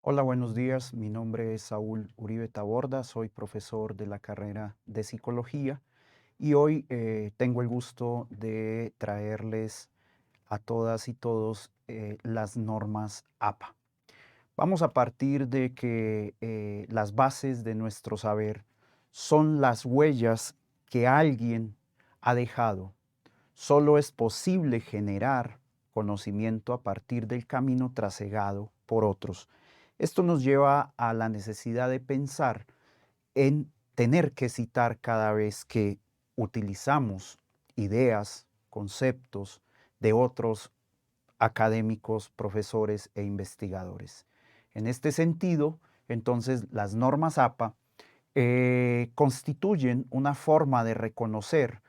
Hola, buenos días. Mi nombre es Saúl Uribe Taborda, soy profesor de la carrera de psicología y hoy tengo el gusto de traerles a todas y todos las normas APA. Vamos a partir de que las bases de nuestro saber son las huellas que alguien ha dejado. Solo es posible generar conocimiento a partir del camino trasegado por otros. Esto nos lleva a la necesidad de pensar en tener que citar cada vez que utilizamos ideas, conceptos de otros académicos, profesores e investigadores. En este sentido, entonces, las normas APA constituyen una forma de reconocer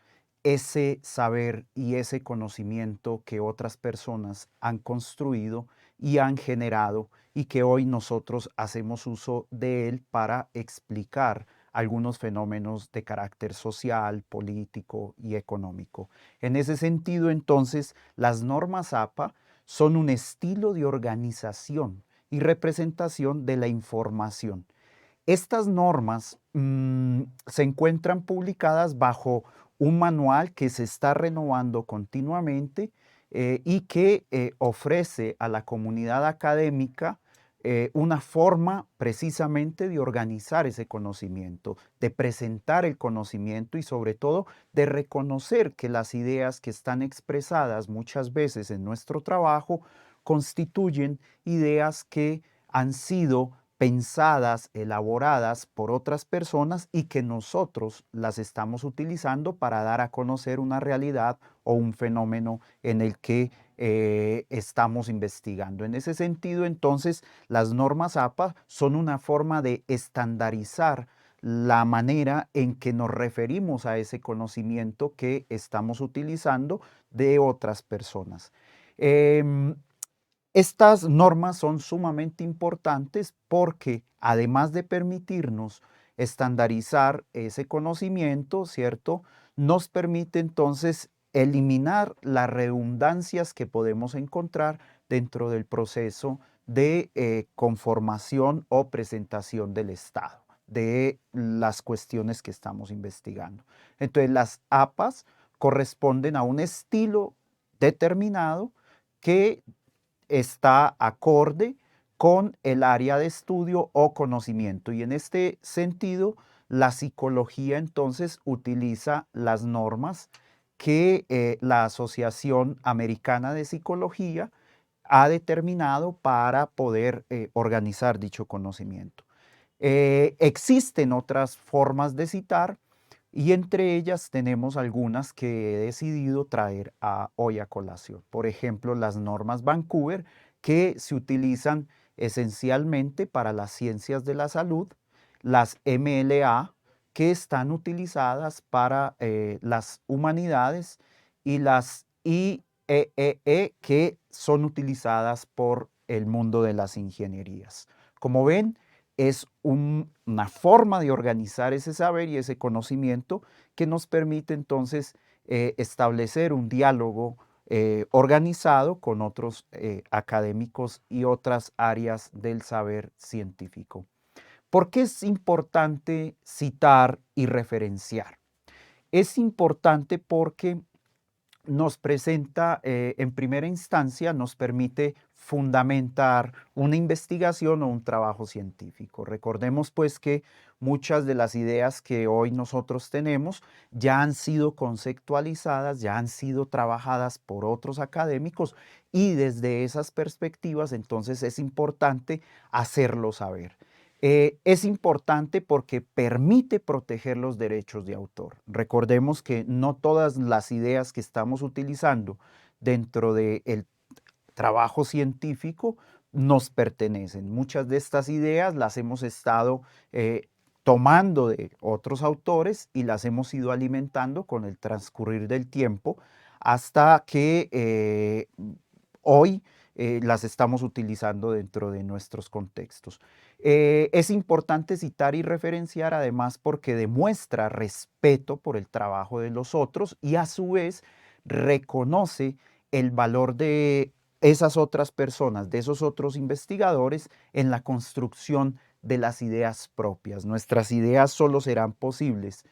ese saber y ese conocimiento que otras personas han construido y han generado y que hoy nosotros hacemos uso de él para explicar algunos fenómenos de carácter social, político y económico. En ese sentido, entonces, las normas APA son un estilo de organización y representación de la información. Estas normas se encuentran publicadas bajo un manual que se está renovando continuamente y que ofrece a la comunidad académica una forma precisamente de organizar ese conocimiento, de presentar el conocimiento y sobre todo de reconocer que las ideas que están expresadas muchas veces en nuestro trabajo constituyen ideas que han sido pensadas, elaboradas por otras personas y que nosotros las estamos utilizando para dar a conocer una realidad o un fenómeno en el que estamos investigando. En ese sentido, entonces, las normas APA son una forma de estandarizar la manera en que nos referimos a ese conocimiento que estamos utilizando de otras personas. Eh, estas normas son sumamente importantes porque además de permitirnos estandarizar ese conocimiento, ¿cierto? Nos permite entonces eliminar las redundancias que podemos encontrar dentro del proceso de conformación o presentación del Estado, de las cuestiones que estamos investigando. Entonces, las APAs corresponden a un estilo determinado que está acorde con el área de estudio o conocimiento. Y en este sentido, la psicología entonces utiliza las normas que la Asociación Americana de Psicología ha determinado para poder organizar dicho conocimiento. Existen otras formas de citar y entre ellas tenemos algunas que he decidido traer hoy a colación. Por ejemplo, las normas Vancouver que se utilizan esencialmente para las ciencias de la salud, las MLA que están utilizadas para las humanidades y las IEEE que son utilizadas por el mundo de las ingenierías. Como ven, es una forma de organizar ese saber y ese conocimiento que nos permite entonces establecer un diálogo organizado con otros académicos y otras áreas del saber científico. ¿Por qué es importante citar y referenciar? Es importante porque nos presenta, en primera instancia, nos permite fundamentar una investigación o un trabajo científico. Recordemos pues que muchas de las ideas que hoy nosotros tenemos ya han sido conceptualizadas, ya han sido trabajadas por otros académicos y desde esas perspectivas entonces es importante hacerlo saber. Es importante porque permite proteger los derechos de autor. Recordemos que no todas las ideas que estamos utilizando dentro del trabajo científico nos pertenecen. Muchas de estas ideas las hemos estado tomando de otros autores y las hemos ido alimentando con el transcurrir del tiempo hasta que hoy las estamos utilizando dentro de nuestros contextos. Es importante citar y referenciar además porque demuestra respeto por el trabajo de los otros y a su vez reconoce el valor de esas otras personas, de esos otros investigadores en la construcción de las ideas propias. Nuestras ideas solo serán posibles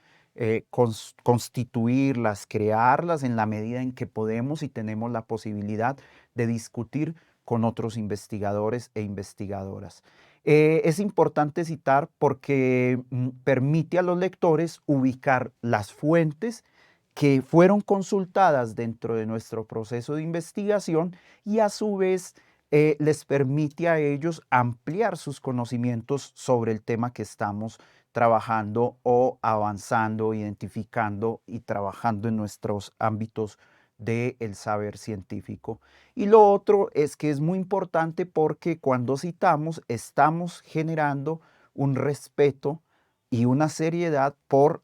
constituirlas, crearlas en la medida en que podemos y tenemos la posibilidad de discutir con otros investigadores e investigadoras. Es importante citar porque permite a los lectores ubicar las fuentes que fueron consultadas dentro de nuestro proceso de investigación y a su vez les permite a ellos ampliar sus conocimientos sobre el tema que estamos trabajando o avanzando, identificando y trabajando en nuestros ámbitos del saber científico. Y lo otro es que es muy importante porque cuando citamos estamos generando un respeto y una seriedad por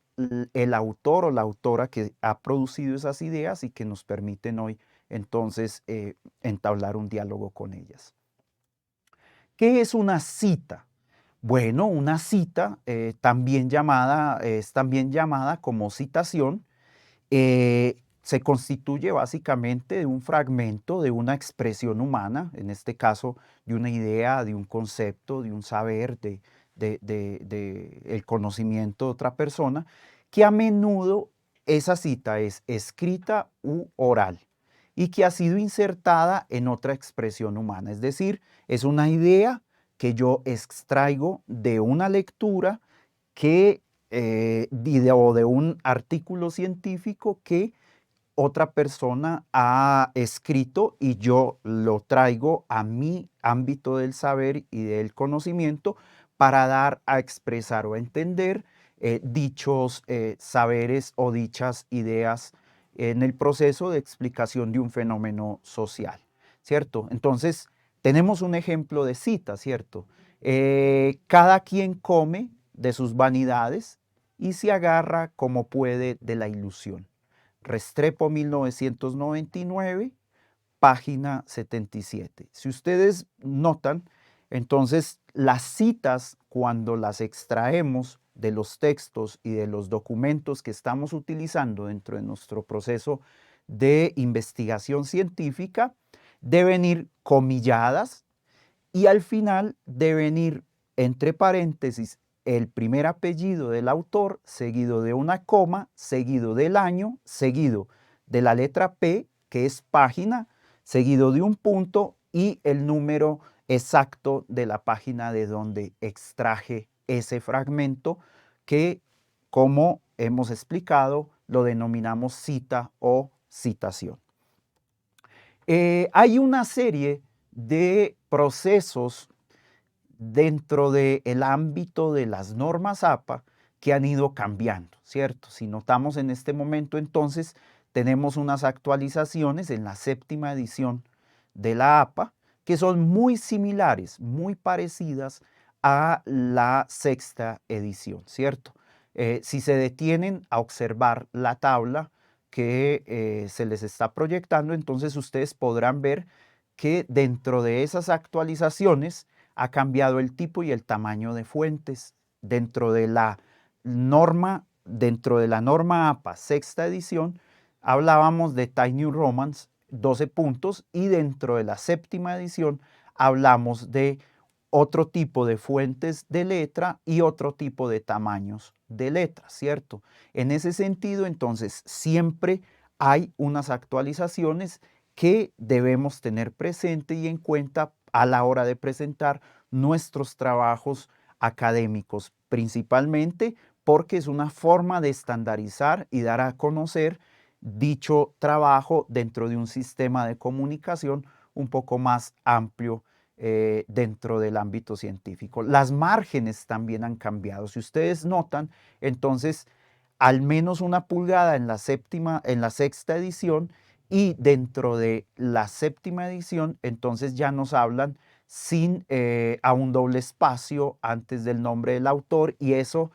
el autor o la autora que ha producido esas ideas y que nos permiten hoy entonces entablar un diálogo con ellas. ¿Qué es una cita? Bueno, una cita es también llamada como citación, se constituye básicamente de un fragmento de una expresión humana, en este caso de una idea, de un concepto, de un saber, de el conocimiento de otra persona, que a menudo esa cita es escrita u oral y que ha sido insertada en otra expresión humana, es decir, es una idea que yo extraigo de una lectura que, o de un artículo científico que otra persona ha escrito y yo lo traigo a mi ámbito del saber y del conocimiento para dar a expresar o a entender dichos saberes o dichas ideas en el proceso de explicación de un fenómeno social, ¿cierto? Entonces, tenemos un ejemplo de cita, ¿cierto? Cada quien come de sus vanidades y se agarra como puede de la ilusión. Restrepo 1999, página 77. Si ustedes notan, entonces las citas, cuando las extraemos de los textos y de los documentos que estamos utilizando dentro de nuestro proceso de investigación científica, deben ir comilladas y al final deben ir entre paréntesis el primer apellido del autor, seguido de una coma, seguido del año, seguido de la letra P, que es página, seguido de un punto y el número exacto de la página de donde extraje ese fragmento que, como hemos explicado, lo denominamos cita o citación. Hay una serie de procesos dentro del ámbito de las normas APA que han ido cambiando, ¿cierto? Si notamos en este momento, entonces, tenemos unas actualizaciones en la 7ª edición de la APA que son muy similares, muy parecidas a la 6ª edición, ¿cierto? Si se detienen a observar la tabla que se les está proyectando, entonces ustedes podrán ver que dentro de esas actualizaciones ha cambiado el tipo y el tamaño de fuentes. Dentro de la norma APA 6ª edición, hablábamos de Times New Romans 12 puntos y dentro de la 7ª edición hablamos de otro tipo de fuentes de letra y otro tipo de tamaños de letra, ¿cierto? En ese sentido, entonces, siempre hay unas actualizaciones que debemos tener presente y en cuenta a la hora de presentar nuestros trabajos académicos, principalmente porque es una forma de estandarizar y dar a conocer dicho trabajo dentro de un sistema de comunicación un poco más amplio dentro del ámbito científico. Las márgenes también han cambiado. Si ustedes notan, entonces, al menos 1 pulgada en la 6ª edición y dentro de la 7ª edición, entonces ya nos hablan sin a un doble espacio antes del nombre del autor y eso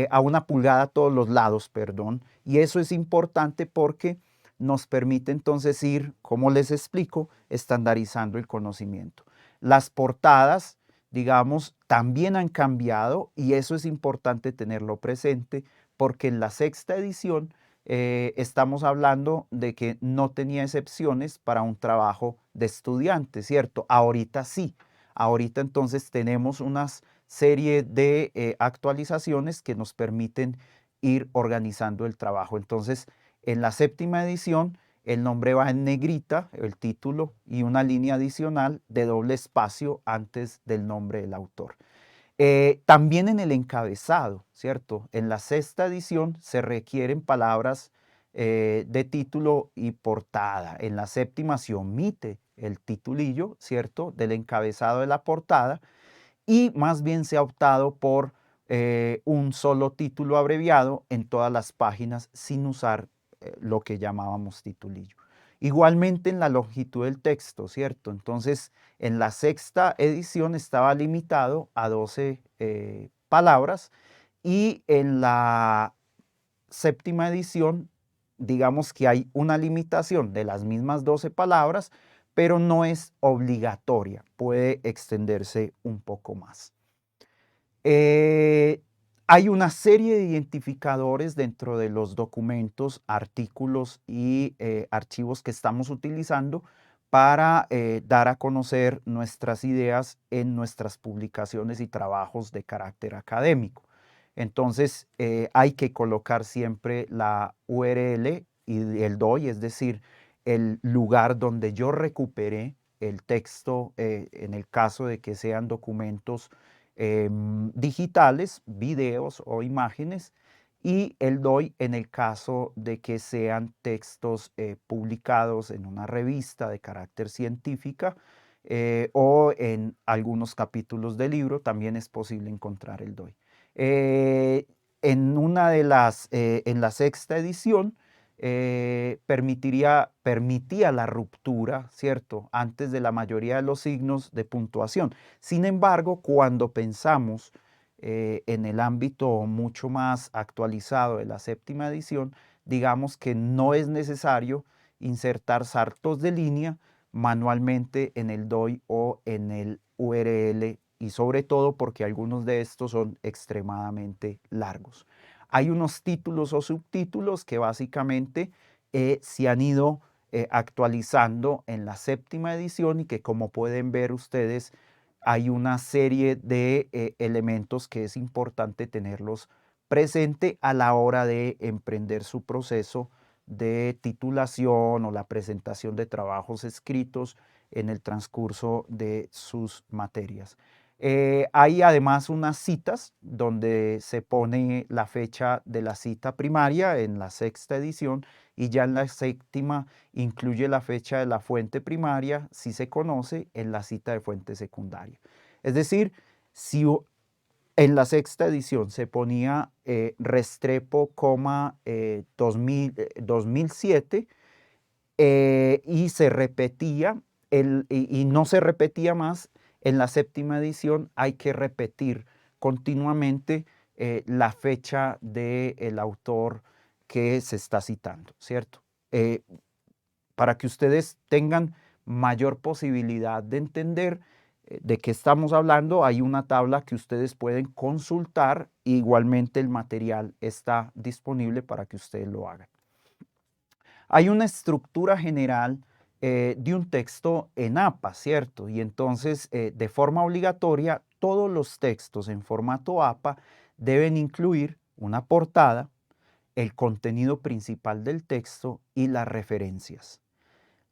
a 1 pulgada a todos los lados, perdón. Y eso es importante porque nos permite entonces ir, como les explico, estandarizando el conocimiento. Las portadas, digamos, también han cambiado y eso es importante tenerlo presente porque en la 6ª edición estamos hablando de que no tenía excepciones para un trabajo de estudiante, ¿cierto? Ahorita sí. Ahorita entonces tenemos una serie de actualizaciones que nos permiten ir organizando el trabajo. Entonces, en la séptima edición, el nombre va en negrita, el título, y una línea adicional de doble espacio antes del nombre del autor. También en el encabezado, ¿cierto? En la sexta edición se requieren palabras de título y portada. En la séptima se omite el titulillo, ¿cierto? Del encabezado de la portada, y más bien se ha optado por un solo título abreviado en todas las páginas sin usar lo que llamábamos titulillo. Igualmente en la longitud del texto, ¿cierto? Entonces, en la sexta edición estaba limitado a 12 palabras, y en la séptima edición, digamos que hay una limitación de las mismas 12 palabras, pero no es obligatoria, puede extenderse un poco más. Eh, Hay una serie de identificadores dentro de los documentos, artículos y archivos que estamos utilizando para dar a conocer nuestras ideas en nuestras publicaciones y trabajos de carácter académico. Entonces, hay que colocar siempre la URL y el DOI, es decir, el lugar donde yo recuperé el texto, en el caso de que sean documentos digitales, videos o imágenes, y el DOI en el caso de que sean textos publicados en una revista de carácter científica o en algunos capítulos de libro, también es posible encontrar el DOI. En una de las, en la sexta edición, permitía la ruptura, ¿cierto?, antes de la mayoría de los signos de puntuación. Sin embargo, cuando pensamos en el ámbito mucho más actualizado de la séptima edición, digamos que no es necesario insertar saltos de línea manualmente en el DOI o en el URL, y sobre todo porque algunos de estos son extremadamente largos. Hay unos títulos o subtítulos que básicamente se han ido actualizando en la séptima edición, y que, como pueden ver ustedes, hay una serie de elementos que es importante tenerlos presente a la hora de emprender su proceso de titulación o la presentación de trabajos escritos en el transcurso de sus materias. Hay además unas citas donde se pone la fecha de la cita primaria en la sexta edición, y ya en la séptima incluye la fecha de la fuente primaria, si se conoce, en la cita de fuente secundaria. Es decir, si en la sexta edición se ponía Restrepo, 2007, y se repetía, y no se repetía más, en la séptima edición hay que repetir continuamente la fecha del autor que se está citando, ¿cierto? Para que ustedes tengan mayor posibilidad de entender de qué estamos hablando, hay una tabla que ustedes pueden consultar. Igualmente el material está disponible para que ustedes lo hagan. Hay una estructura general de un texto en APA, ¿cierto? Y entonces, de forma obligatoria, todos los textos en formato APA deben incluir una portada, el contenido principal del texto y las referencias.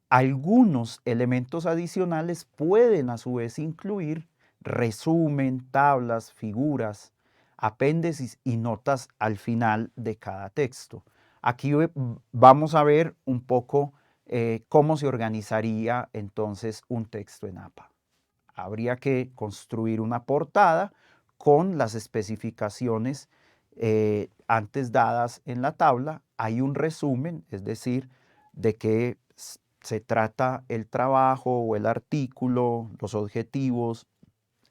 Algunos elementos adicionales pueden a su vez incluir resumen, tablas, figuras, apéndices y notas al final de cada texto. Aquí vamos a ver un poco cómo se organizaría entonces un texto en APA. Habría que construir una portada con las especificaciones antes dadas en la tabla. Hay un resumen, es decir, de qué se trata el trabajo o el artículo, los objetivos.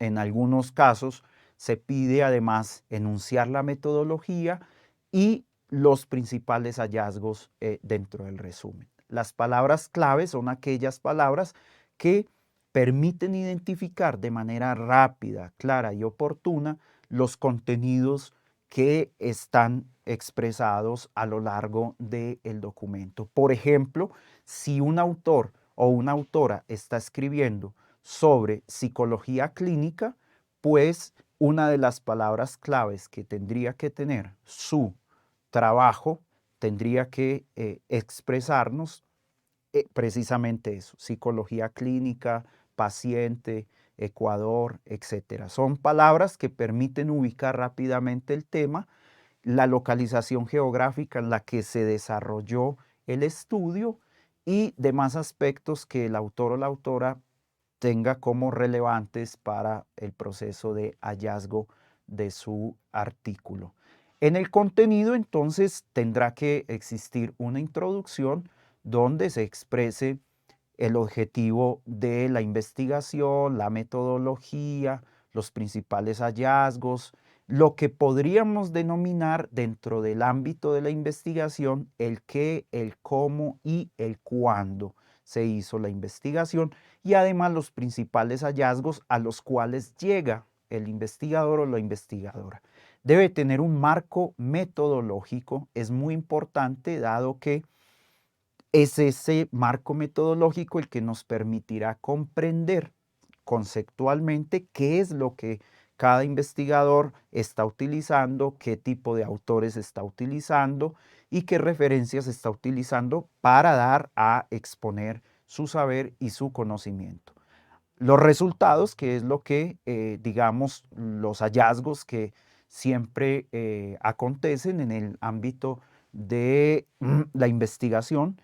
En algunos casos se pide además enunciar la metodología y los principales hallazgos dentro del resumen. Las palabras clave son aquellas palabras que permiten identificar de manera rápida, clara y oportuna los contenidos que están expresados a lo largo del documento. Por ejemplo, si un autor o una autora está escribiendo sobre psicología clínica, pues una de las palabras claves que tendría que tener su trabajo tendría que expresarnos precisamente eso, psicología clínica, paciente, Ecuador, etcétera. Son palabras que permiten ubicar rápidamente el tema, la localización geográfica en la que se desarrolló el estudio y demás aspectos que el autor o la autora tenga como relevantes para el proceso de hallazgo de su artículo. En el contenido, entonces, tendrá que existir una introducción donde se exprese el objetivo de la investigación, la metodología, los principales hallazgos, lo que podríamos denominar dentro del ámbito de la investigación el qué, el cómo y el cuándo se hizo la investigación y además los principales hallazgos a los cuales llega el investigador o la investigadora. Debe tener un marco metodológico, es muy importante dado que es ese marco metodológico el que nos permitirá comprender conceptualmente qué es lo que cada investigador está utilizando, qué tipo de autores está utilizando y qué referencias está utilizando para dar a exponer su saber y su conocimiento. Los resultados, que es lo que, digamos, los hallazgos que siempre acontecen en el ámbito de la investigación,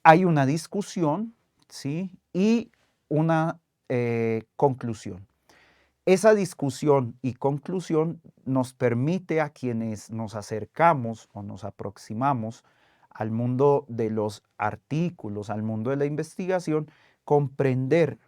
hay una discusión, ¿sí? Y una conclusión. Esa discusión y conclusión nos permite a quienes nos acercamos o nos aproximamos al mundo de los artículos, al mundo de la investigación, comprender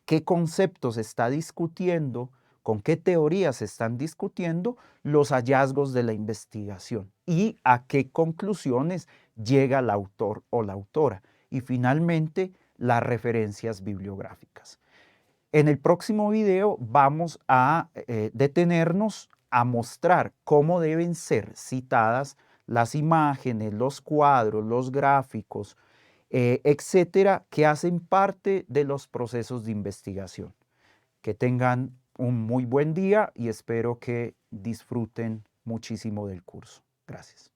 qué conceptos se está discutiendo, con qué teorías se están discutiendo los hallazgos de la investigación y a qué conclusiones llega el autor o la autora. Y finalmente, las referencias bibliográficas. En el próximo video vamos a detenernos a mostrar cómo deben ser citadas las imágenes, los cuadros, los gráficos, etcétera, que hacen parte de los procesos de investigación. Que tengan un muy buen día y espero que disfruten muchísimo del curso. Gracias.